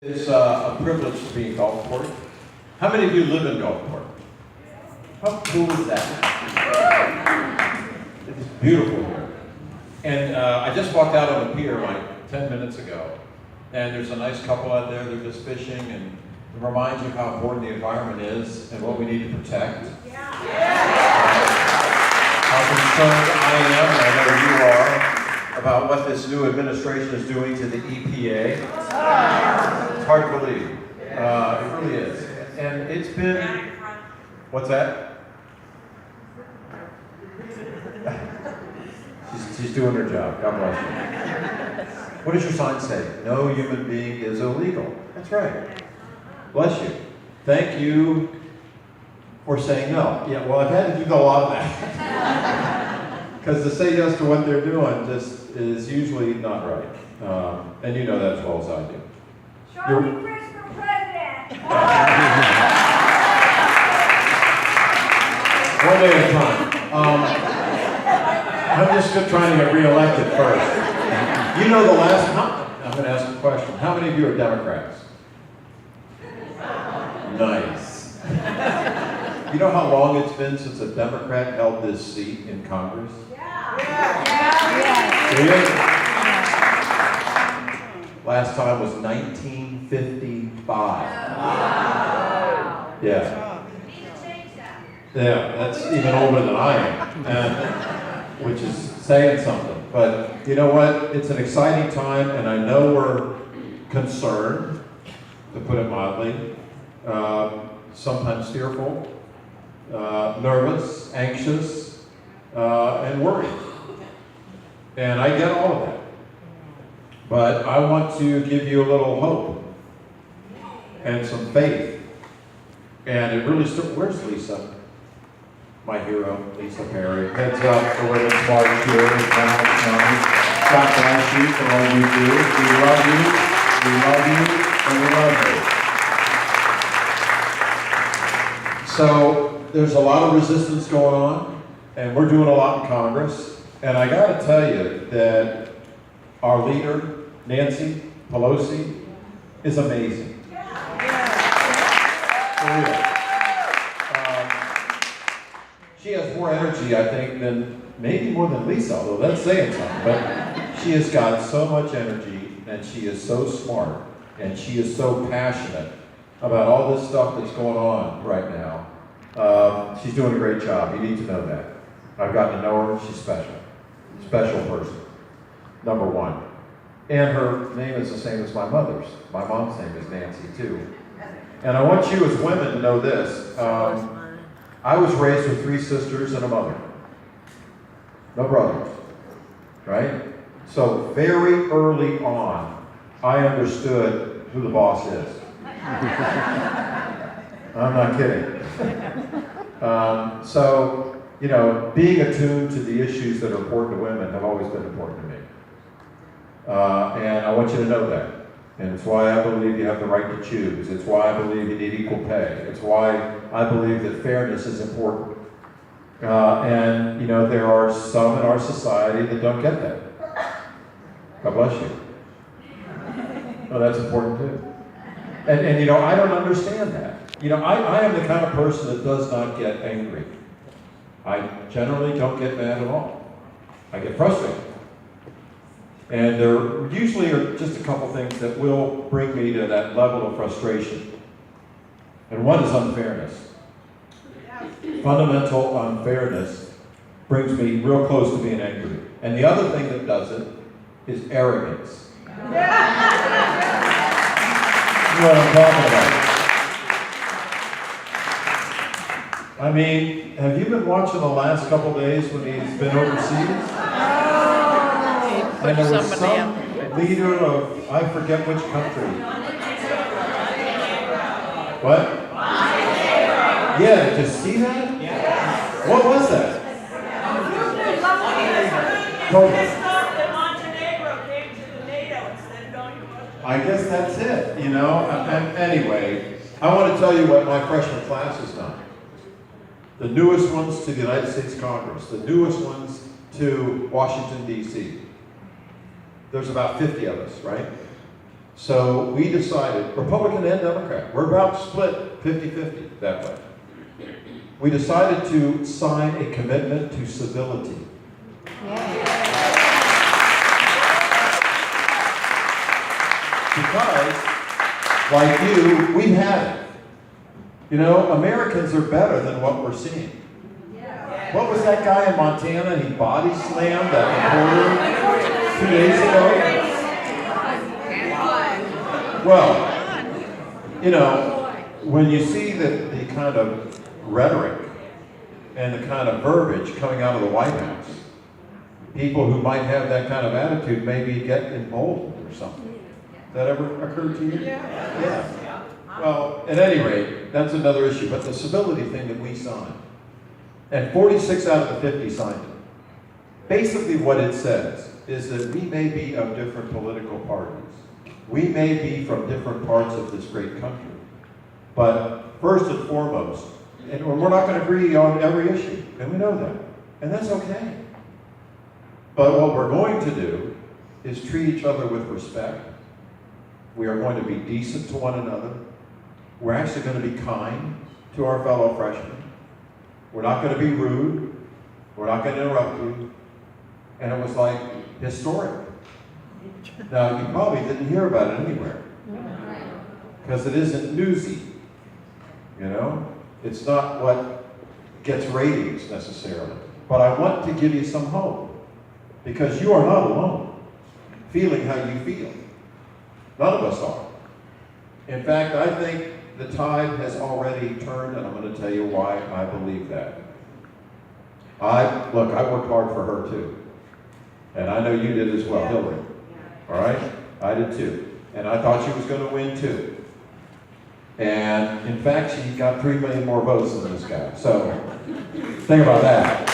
It's a privilege to be in Gulfport. How many of you live in Gulfport? How cool is that? It's beautiful here. And I just walked out on the pier like 10 minutes ago. And there's a nice couple out there, they're just fishing, and it reminds you how important the environment is and what we need to protect. How concerned I am, and I know you are, about what this new administration is doing to the EPA. It's hard to believe. It really is. And it's been, what's that? She's doing her job. God bless you. What does your sign say? No human being is illegal. That's right. Bless you. Thank you for saying no. Yeah, well, I've had to do a lot of that. Because to say yes to what they're doing just is usually not right. And you know that as well as I do. Show me Crist for president! One day at a time. I'm just trying to get reelected first. You know the last, I'm going to ask a question. How many of you are Democrats? Nice. You know how long it's been since a Democrat held this seat in Congress? Really? Last time was 1955. Yeah. Yeah, that's even older than I am, which is saying something. But you know what? It's an exciting time, and I know we're concerned, to put it mildly, sometimes fearful, nervous, anxious, and worried. And I get all of that. But I want to give you a little hope and some faith. And it really where's Lisa? My hero, Lisa Perry. Heads up for Women's March here in Dallas County. God bless you for all you do. We love you, and we love you. So there's a lot of resistance going on, and we're doing a lot in Congress. And I got to tell you that our leader, Nancy Pelosi, is amazing. For real. She has more energy, I think, than maybe more than Lisa, although that's saying something. But she has got so much energy, and she is so smart, and she is so passionate about all this stuff that's going on right now. She's doing a great job. You need to know that. I've gotten to know her. She's special. Special person. Number one. And her name is the same as my mother's. My mom's name is Nancy, too. And I want you as women to know this. I was raised with 3 sisters and a mother. No brothers. Right? So very early on, I understood who the boss is. I'm not kidding. So, you know, being attuned to the issues that are important to women have always been important to me. And I want you to know that. And it's why I believe you have the right to choose. It's why I believe you need equal pay. It's why I believe that fairness is important. And, you know, there are some in our society that don't get that. God bless you. Well, that's important too. And you know, I don't understand that. You know, I am the kind of person that does not get angry. I generally don't get mad at all. I get frustrated. And there usually are just a couple things that will bring me to that level of frustration. And one is unfairness. Fundamental unfairness brings me real close to being angry. And the other thing that does it is arrogance. You know what I'm talking about. I mean, have you been watching the last couple days when he's been overseas? And there was some leader of, I forget which country. What? Yeah, did you see that? What was that? I guess that's it, you know? And anyway, I want to tell you what my freshman class has done. The newest ones to the United States Congress, the newest ones to Washington, D.C. There's about 50 of us, right? So we decided, Republican and Democrat, we're about to split 50-50 that way. We decided to sign a commitment to civility. Because, like you, we've had it. You know, Americans are better than what we're seeing. What was that guy in Montana? He body slammed that reporter 2 days ago. Well, you know, when you see the kind of rhetoric and the kind of verbiage coming out of the White House, people who might have that kind of attitude maybe get emboldened or something. That ever occurred to you? Yeah. Well, at any rate, that's another issue, but the civility thing that we signed, and 46 out of the 50 signed it. Basically what it says is that we may be of different political parties. We may be from different parts of this great country. But first and foremost, and we're not going to agree on every issue, and we know that. And that's okay. But what we're going to do is treat each other with respect. We are going to be decent to one another. We're actually going to be kind to our fellow freshmen. We're not going to be rude. We're not going to interrupt you. And it was like historic. Now, you probably didn't hear about it anywhere. Because it isn't newsy. You know? It's not what gets ratings necessarily. But I want to give you some hope. Because you are not alone feeling how you feel. None of us are. In fact, I think the tide has already turned, and I'm going to tell you why I believe that. Look, I worked hard for her too. And I know you did as well, Hillary. All right? I did too. And I thought she was going to win too. And in fact, she got 3 million more votes than this guy. So, think about that.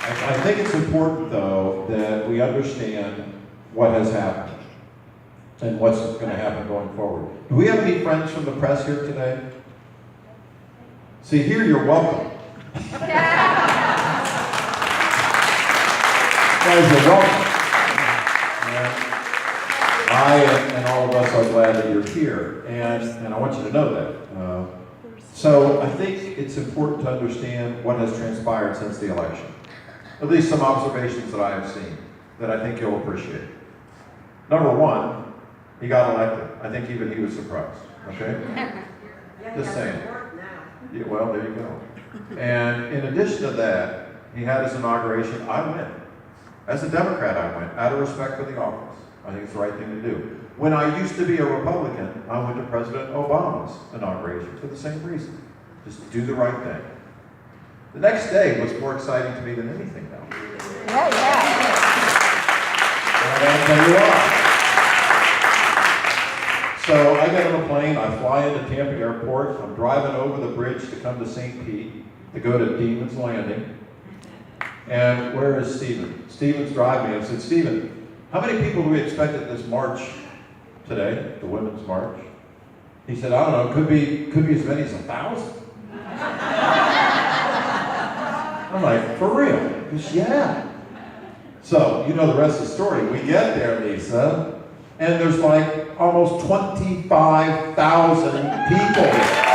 I think it's important, though, that we understand what has happened and what's going to happen going forward. Do we have any friends from the press here today? See, here you're welcome. Guys, you're welcome. I and all of us are glad that you're here, and I want you to know that. So I think it's important to understand what has transpired since the election. At least some observations that I have seen that I think you'll appreciate. Number one, he got elected. I think even he was surprised, okay? Just saying. Yeah, well, there you go. And in addition to that, he had his inauguration. I went. As a Democrat, I went, out of respect for the office. I think it's the right thing to do. When I used to be a Republican, I went to President Obama's inauguration for the same reason. Just do the right thing. The next day was more exciting to me than anything, though. Yeah. And I'm going to tell you why. So I get on a plane, I fly into Tampa Airport, I'm driving over the bridge to come to St. Pete, to go to Demon's Landing. And where is Stephen? Stephen's driving. I said, Stephen, how many people do we expect at this march today, the Women's March? He said, I don't know, could be as many as 1,000. I'm like, for real? He goes, yeah. So, you know the rest of the story. We get there, Lisa, and there's like almost 25,000 people there.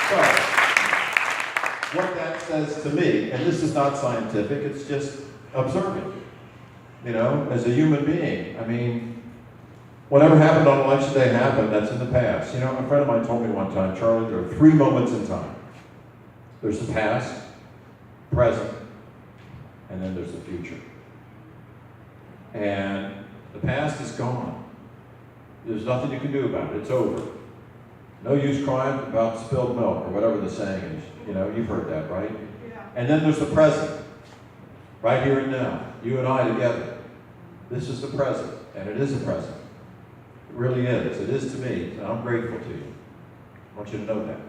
So, what that says to me, and this is not scientific, it's just observing, you know, as a human being. I mean, whatever happened on election day happened, that's in the past. You know, a friend of mine told me one time, Charlie, there are 3 moments in time. There's the past, present, and then there's the future. And the past is gone. There's nothing you can do about it. It's over. No use crying about spilled milk, or whatever the saying is. You know, you've heard that, right? Yeah. And then there's the present. Right here and now. You and I together. This is the present, and it is the present. It really is. It is to me, and I'm grateful to you. I want you to know that.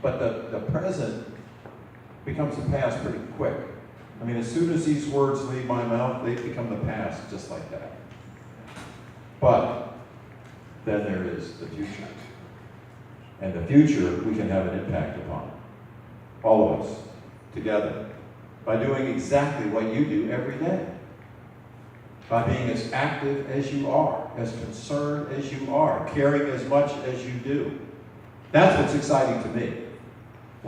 But the present becomes the past pretty quick. I mean, as soon as these words leave my mouth, they become the past, just like that. But then there is the future. And the future we can have an impact upon. All of us. together by doing exactly what you do every day. By being as active as you are, as concerned as you are, caring as much as you do. That's what's exciting to me.